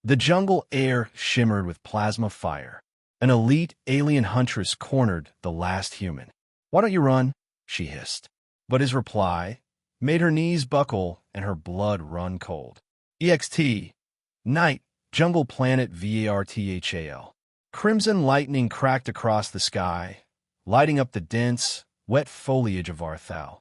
The jungle air shimmered with plasma fire. An elite alien huntress cornered the last human. "Why don't you run?" she hissed. But his reply made her knees buckle and her blood run cold. EXT. Night. Jungle planet VARTHAL. Crimson lightning cracked across the sky, lighting up the dense, wet foliage of Varthal,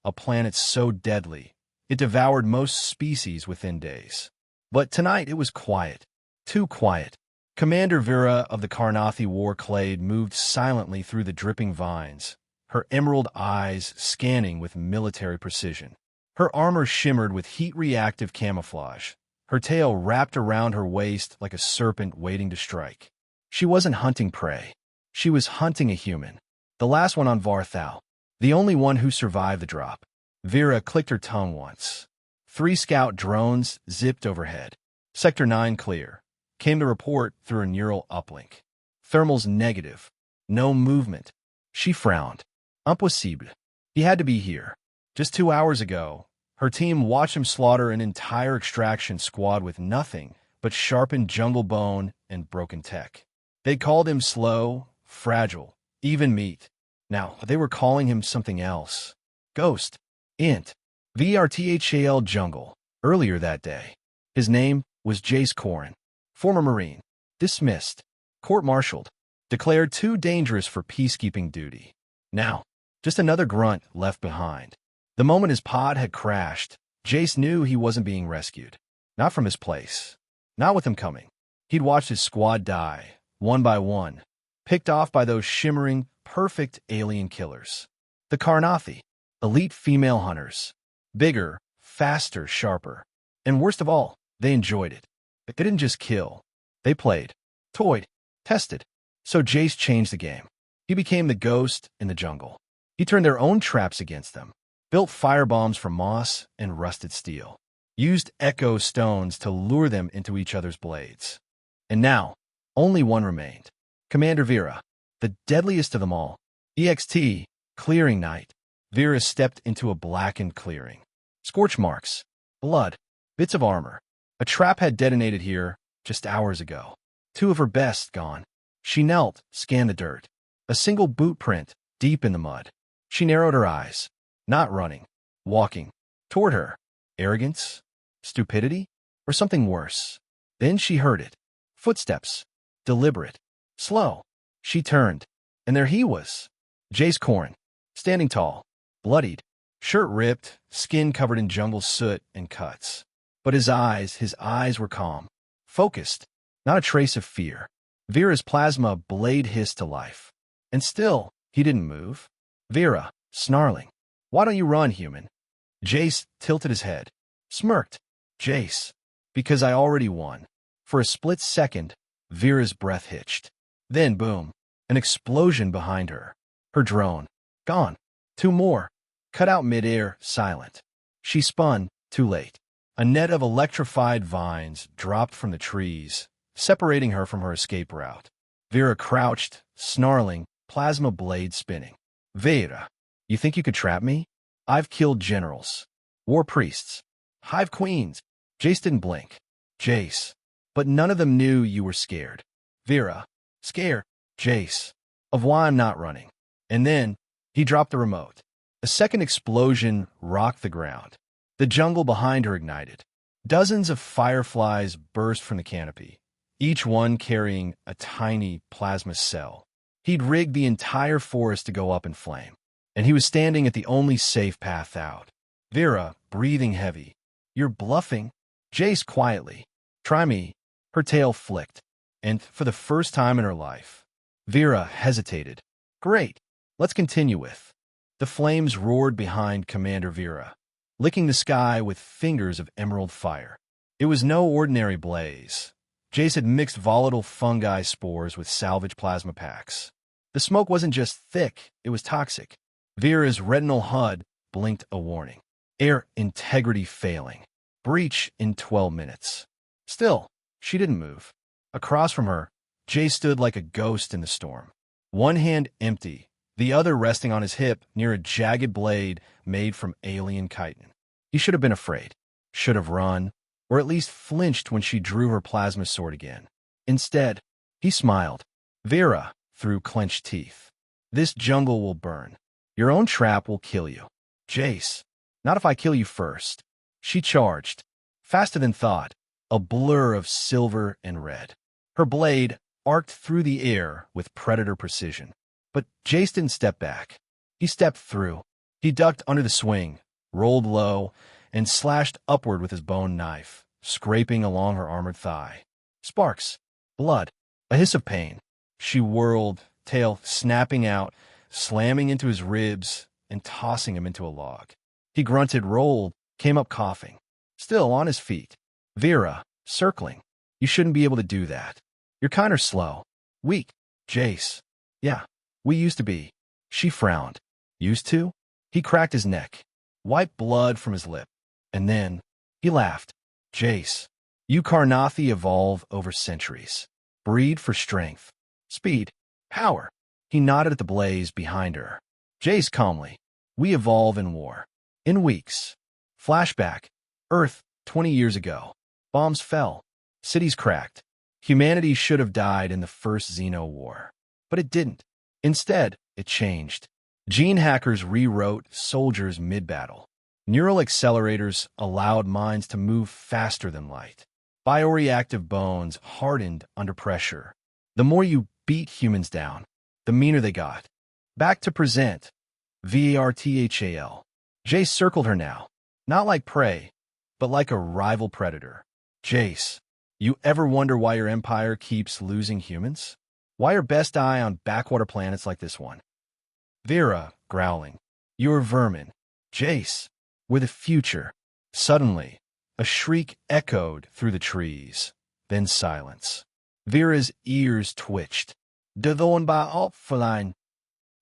a planet so deadly it devoured most species within days. But tonight it was quiet. Too quiet. Commander Vera of the Karnathi war clade moved silently through the dripping vines, her emerald eyes scanning with military precision. Her armor shimmered with heat-reactive camouflage, her tail wrapped around her waist like a serpent waiting to strike. She wasn't hunting prey. She was hunting a human. The last one on Varthal. The only one who survived the drop. Vera clicked her tongue once. 3 scout drones zipped overhead. Sector 9 clear. Came to report through a neural uplink. Thermals negative. No movement. She frowned. Impossible. He had to be here. Just 2 hours ago, her team watched him slaughter an entire extraction squad with nothing but sharpened jungle bone and broken tech. They called him slow, fragile, even meat. Now, they were calling him something else. Ghost. Int. VRTHAL jungle. Earlier that day. His name was Jace Korrin. Former Marine. Dismissed. Court-martialed. Declared too dangerous for peacekeeping duty. Now, just another grunt left behind. The moment his pod had crashed, Jace knew he wasn't being rescued. Not from his place. Not with him coming. He'd watched his squad die, one by one, picked off by those shimmering, perfect alien killers. The Karnathi. Elite female hunters. Bigger, faster, sharper. And worst of all, they enjoyed it. They didn't just kill. They played, toyed, tested. So Jace changed the game. He became the ghost in the jungle. He turned their own traps against them, built firebombs from moss and rusted steel, used echo stones to lure them into each other's blades. And now, only one remained. Commander Vera, the deadliest of them all. EXT, clearing night. Vera stepped into a blackened clearing. Scorch marks, blood, bits of armor. A trap had detonated here just hours ago. 2 of her best gone. She knelt, scanned the dirt. A single boot print, deep in the mud. She narrowed her eyes. Not running. Walking. Toward her. Arrogance? Stupidity? Or something worse? Then she heard it. Footsteps. Deliberate. Slow. She turned. And there he was. Jace Korrin. Standing tall. Bloodied. Shirt ripped. Skin covered in jungle soot and cuts. But his eyes were calm. Focused. Not a trace of fear. Vera's plasma blade hissed to life. And still, he didn't move. Vera, snarling. "Why don't you run, human?" Jace tilted his head. Smirked. "Jace, because I already won." For a split second, Vera's breath hitched. Then, boom, an explosion behind her. Her drone. Gone. 2 more. Cut out midair, silent. She spun, too late. A net of electrified vines dropped from the trees, separating her from her escape route. Vera crouched, snarling, plasma blade spinning. "Vera, you think you could trap me? I've killed generals, war priests, hive queens." Jace didn't blink. Jace. But none of them knew you were scared. Vera. Scared. Jace. Of why I'm not running. And then, he dropped the remote. A second explosion rocked the ground. The jungle behind her ignited. Dozens of fireflies burst from the canopy, each one carrying a tiny plasma cell. He'd rigged the entire forest to go up in flame, and he was standing at the only safe path out. Vera, breathing heavy. "You're bluffing." Jace quietly. "Try me." Her tail flicked, and for the first time in her life, Vera hesitated. "Great. Let's continue with." The flames roared behind Commander Vera, licking the sky with fingers of emerald fire. It was no ordinary blaze. Jace had mixed volatile fungi spores with salvage plasma packs. The smoke wasn't just thick, it was toxic. Vera's retinal HUD blinked a warning. Air integrity failing. Breach in 12 minutes. Still, she didn't move. Across from her, Jace stood like a ghost in the storm. One hand empty, the other resting on his hip near a jagged blade made from alien chitin. He should have been afraid. Should have run. or at least flinched when she drew her plasma sword again. Instead, he smiled. Vera, through clenched teeth. This jungle will burn. Your own trap will kill you. Jace, not if I kill you first. She charged, faster than thought, a blur of silver and red. Her blade arced through the air with predator precision. But Jace didn't step back. He stepped through. He ducked under the swing, rolled low, and slashed upward with his bone knife, scraping along her armored thigh. Sparks, blood, a hiss of pain. She whirled, tail snapping out, slamming into his ribs and tossing him into a log. He grunted, rolled, came up coughing. Still on his feet. Vera, circling. You shouldn't be able to do that. You're kind of slow. Weak. Jace. Yeah, we used to be. She frowned. Used to? He cracked his neck, wiped blood from his lip, and then he laughed. Jace, you Karnathi evolve over centuries. Breed for strength, speed, power. He nodded at the blaze behind her. Jace calmly. We evolve in war. In weeks. Flashback. Earth, 20 years ago. Bombs fell. Cities cracked. Humanity should have died in the first Xeno War. But it didn't. Instead, it changed. Gene hackers rewrote soldiers mid-battle. Neural accelerators allowed minds to move faster than light. Bioreactive bones hardened under pressure. The more you beat humans down, the meaner they got. Back to present. VARTHAL. Jace circled her now. Not like prey, but like a rival predator. Jace, you ever wonder why your empire keeps losing humans? Why your best eye on backwater planets like this one? Vera, growling. You're vermin. Jace, we're the future. Suddenly, a shriek echoed through the trees, then silence. Vera's ears twitched. Devon by Opferline.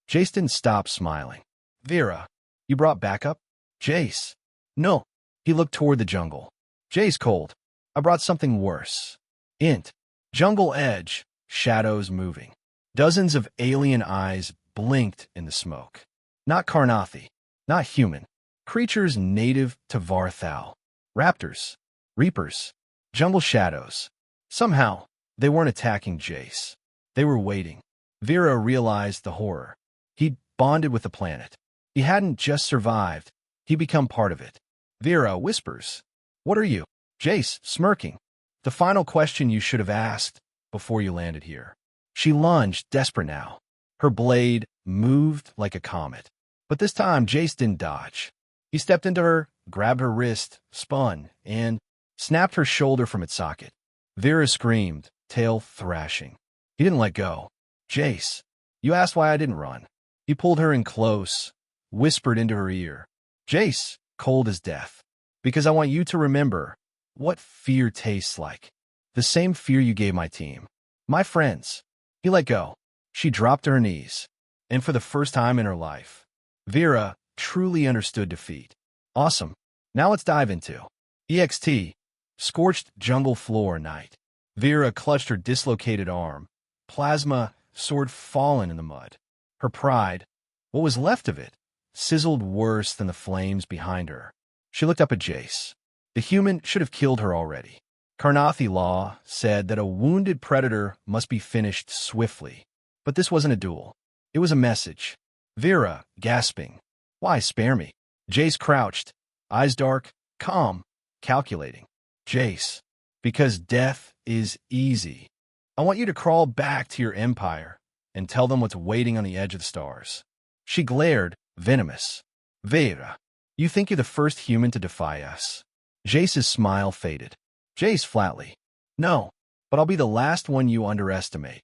Jace didn't stop smiling. Vera, you brought backup? Jace. No. He looked toward the jungle. Jace cold. I brought something worse. Int. Jungle edge. Shadows moving. Dozens of alien eyes blinked in the smoke. Not Karnathi. Not human. Creatures native to Varthal. Raptors. Reapers. Jungle shadows. Somehow, they weren't attacking Jace. They were waiting. Vera realized the horror. He'd bonded with the planet. He hadn't just survived. He'd become part of it. Vera whispers. What are you? Jace, smirking. The final question you should have asked before you landed here. She lunged, desperate now. Her blade moved like a comet. But this time, Jace didn't dodge. He stepped into her, grabbed her wrist, spun, and snapped her shoulder from its socket. Vera screamed, tail thrashing. He didn't let go. Jace, you asked why I didn't run. He pulled her in close, whispered into her ear. Jace, cold as death. Because I want you to remember what fear tastes like. The same fear you gave my team. My friends. He let go. She dropped to her knees. And for the first time in her life, Vera truly understood defeat. Awesome. Now let's dive into EXT. Scorched jungle floor night. Vera clutched her dislocated arm. Plasma sword fallen in the mud. Her pride, what was left of it, sizzled worse than the flames behind her. She looked up at Jace. The human should have killed her already. Karnathi law said that a wounded predator must be finished swiftly. But this wasn't a duel. It was a message. Vera, gasping. Why spare me? Jace crouched, eyes dark, calm, calculating. Jace, because death is easy. I want you to crawl back to your empire and tell them what's waiting on the edge of the stars. She glared, venomous. Vera, you think you're the first human to defy us? Jace's smile faded. Jace flatly. No, but I'll be the last one you underestimate.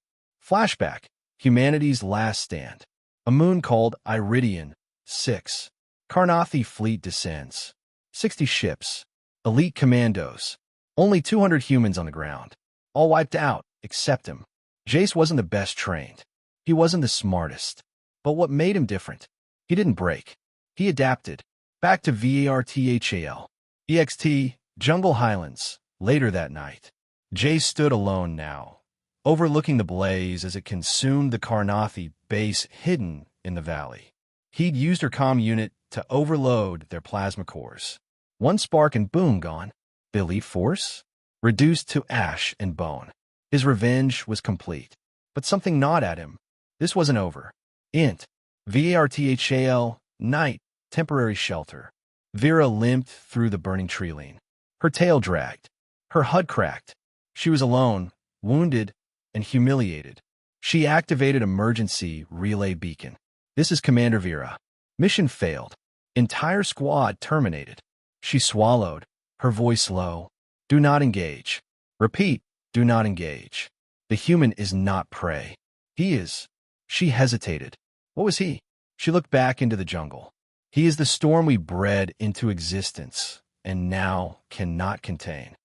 Flashback. Humanity's last stand. A moon called Iridian 6. Karnathi fleet descends. 60 ships. Elite commandos. Only 200 humans on the ground. All wiped out, except him. Jace wasn't the best trained. He wasn't the smartest. But what made him different? He didn't break. He adapted. Back to VARTHAL. EXT, Jungle Highlands. Later that night. Jace stood alone now, overlooking the blaze as it consumed the Karnathi base hidden in the valley. He'd used her comm unit to overload their plasma cores. One spark and boom, gone. The elite force? Reduced to ash and bone. His revenge was complete. But something gnawed at him. This wasn't over. Int. VARTHAL. Night. Temporary shelter. Vera limped through the burning tree line. Her tail dragged. Her HUD cracked. She was alone, wounded, and humiliated. She activated emergency relay beacon. This is Commander Vera. Mission failed. Entire squad terminated. She swallowed, her voice low. Do not engage. Repeat, do not engage. The human is not prey. He is. She hesitated. What was he? She looked back into the jungle. He is the storm we bred into existence, and now cannot contain.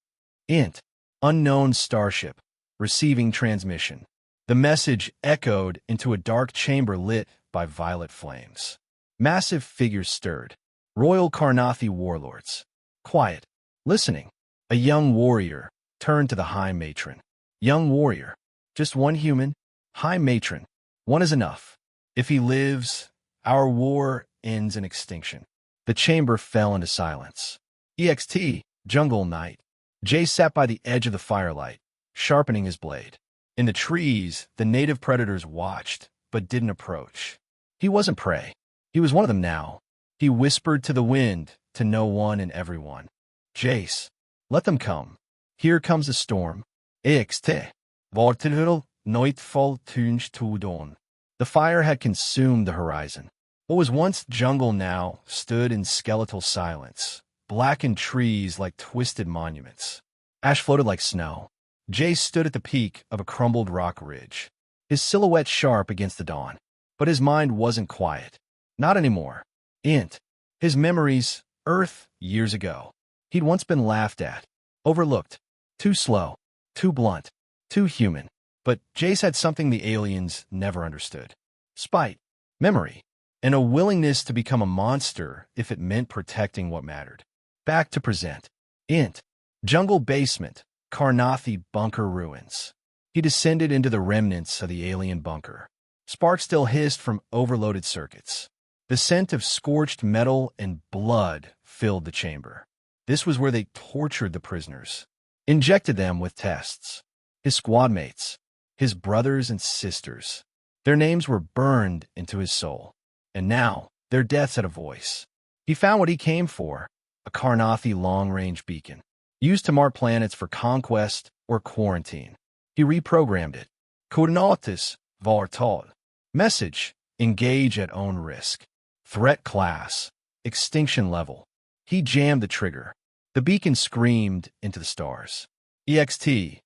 Int. Unknown starship. Receiving transmission. The message echoed into a dark chamber lit by violet flames. Massive figures stirred. Royal Karnathi warlords. Quiet. Listening. A young warrior turned to the High Matron. Young warrior. Just one human? High Matron. One is enough. If he lives, our war ends in extinction. The chamber fell into silence. EXT. Jungle night. Jace sat by the edge of the firelight, sharpening his blade. In the trees, the native predators watched, but didn't approach. He wasn't prey. He was one of them now. He whispered to the wind, to no one and everyone. Jace, let them come. Here comes the storm. EXT. Vortilhul Neutfall Tunj to dawn. The fire had consumed the horizon. What was once jungle now stood in skeletal silence, blackened trees like twisted monuments. Ash floated like snow. Jace stood at the peak of a crumbled rock ridge, his silhouette sharp against the dawn. But his mind wasn't quiet. Not anymore. Int. His memories, Earth, years ago. He'd once been laughed at, overlooked, too slow, too blunt, too human. But Jace had something the aliens never understood. Spite, memory, and a willingness to become a monster if it meant protecting what mattered. Back to present. Int. Jungle basement, Karnathi bunker ruins. He descended into the remnants of the alien bunker. Sparks still hissed from overloaded circuits. The scent of scorched metal and blood filled the chamber. This was where they tortured the prisoners, injected them with tests. His squad mates, his brothers and sisters. Their names were burned into his soul. And now, their deaths had a voice. He found what he came for, a Karnathi long-range beacon, used to mark planets for conquest or quarantine. He reprogrammed it. Coordinates Vartal. Message, engage at own risk. Threat class, extinction level. He jammed the trigger. The beacon screamed into the stars. EXT.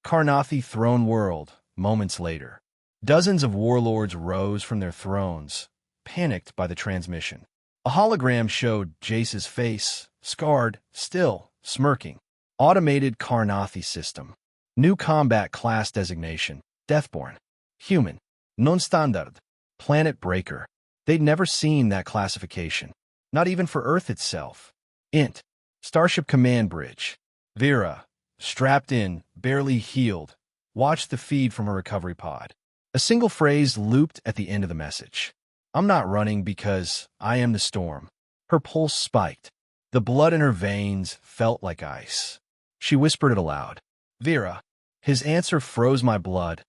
Karnathi throne world, moments later. Dozens of warlords rose from their thrones, panicked by the transmission. A hologram showed Jace's face, scarred, still, smirking. Automated Karnathi system. New combat class designation, Deathborn. Human. Non-standard. Planet breaker. They'd never seen that classification. Not even for Earth itself. Int. Starship command bridge. Vera, strapped in, barely healed, watched the feed from her recovery pod. A single phrase looped at the end of the message. I'm not running because I am the storm. Her pulse spiked. The blood in her veins felt like ice. She whispered it aloud. Vera. His answer froze my blood,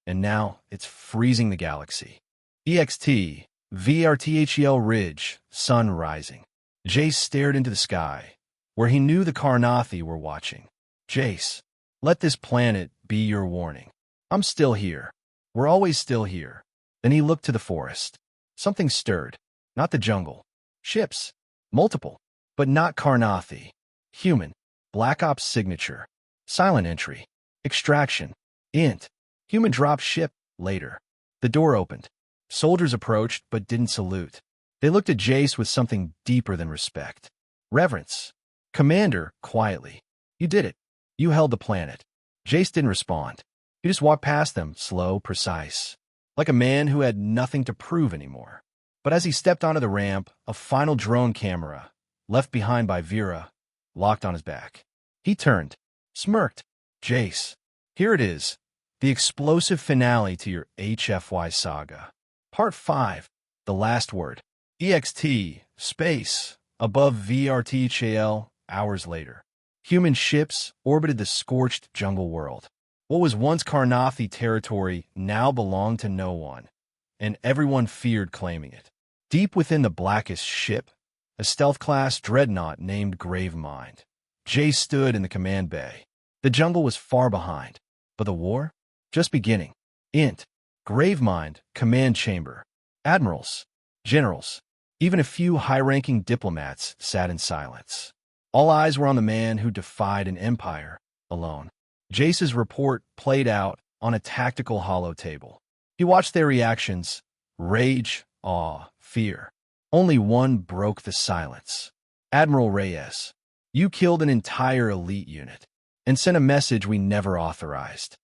and now it's freezing the galaxy. EXT. VRTHEL Ridge, sun rising. Jace stared into the sky, where he knew the Karnathi were watching. Jace, let this planet be your warning. I'm still here. We're always still here. Then he looked to the forest. Something stirred. Not the jungle. Ships. Multiple. But not Karnathi. Human. Black Ops signature. Silent entry. Extraction. Int. Human drop ship. Later. The door opened. Soldiers approached but didn't salute. They looked at Jace with something deeper than respect. Reverence. Commander, quietly. You did it. You held the planet. Jace didn't respond. He just walked past them, slow, precise, like a man who had nothing to prove anymore. But as he stepped onto the ramp, a final drone camera, left behind by Vera, locked on his back. He turned, smirked. Jace, here it is, the explosive finale to your HFY saga. Part 5, the last word. EXT, space, above VRTHAL, hours later. Human ships orbited the scorched jungle world. What was once Karnathi territory now belonged to no one, and everyone feared claiming it. Deep within the blackest ship, a stealth-class dreadnought named Gravemind. Jace stood in the command bay. The jungle was far behind, but the war? Just beginning. Int. Gravemind, command chamber. Admirals, generals, even a few high-ranking diplomats sat in silence. All eyes were on the man who defied an empire, alone. Jace's report played out on a tactical holotable. He watched their reactions: rage, awe, fear. Only one broke the silence. Admiral Reyes, you killed an entire elite unit and sent a message we never authorized.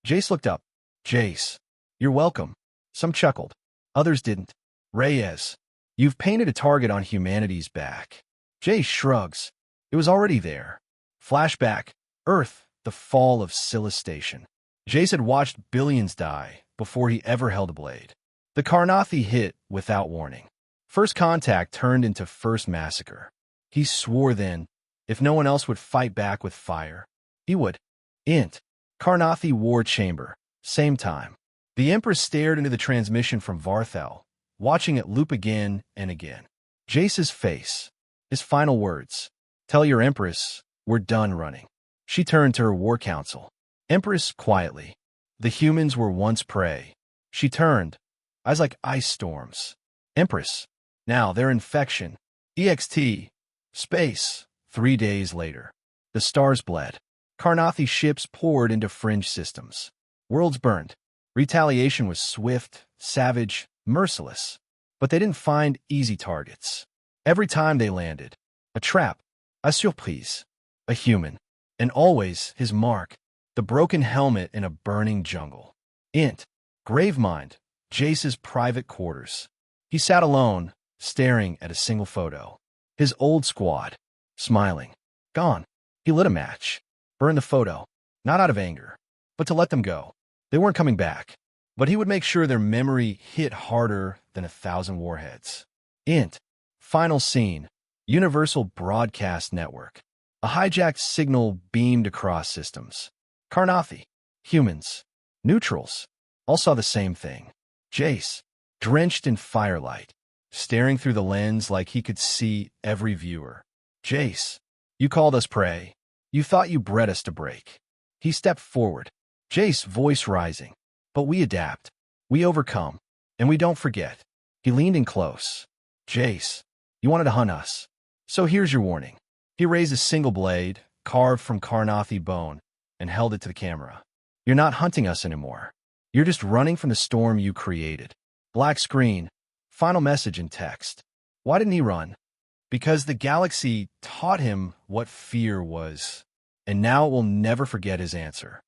Jace looked up. Jace, you're welcome. Some chuckled. Others didn't. Reyes, you've painted a target on humanity's back. Jace shrugs. It was already there. Flashback. Earth, the fall of Scylla Station. Jace had watched billions die before he ever held a blade. The Karnathi hit without warning. First contact turned into first massacre. He swore then, if no one else would fight back with fire, he would. Int. Karnathi War Chamber. Same time. The Empress stared into the transmission from Varthel, watching it loop again and again. Jace's face. His final words. Tell your Empress, we're done running. She turned to her war council. Empress, quietly. The humans were once prey. She turned. Eyes like ice storms. Empress. Now their infection. EXT. Space. 3 days later. The stars bled. Karnathi ships poured into fringe systems. Worlds burned. Retaliation was swift, savage, merciless. But they didn't find easy targets. Every time they landed, a trap, a surprise, a human, and always his mark, the broken helmet in a burning jungle. Int. Gravemind, Jace's private quarters. He sat alone, staring at a single photo. His old squad, smiling. Gone. He lit a match. Burned the photo, not out of anger, but to let them go. They weren't coming back, but he would make sure their memory hit harder than 1,000 warheads. Int. Final scene. Universal Broadcast Network. A hijacked signal beamed across systems. Karnathi, humans, neutrals, all saw the same thing. Jace, drenched in firelight, staring through the lens like he could see every viewer. Jace, you called us prey. You thought you bred us to break. He stepped forward, Jace, voice rising. But we adapt. We overcome. And we don't forget. He leaned in close. Jace, you wanted to hunt us. So here's your warning. He raised a single blade, carved from Karnathi bone, and held it to the camera. You're not hunting us anymore. You're just running from the storm you created. Black screen. Final message in text. Why didn't he run? Because the galaxy taught him what fear was, and now it will never forget his answer.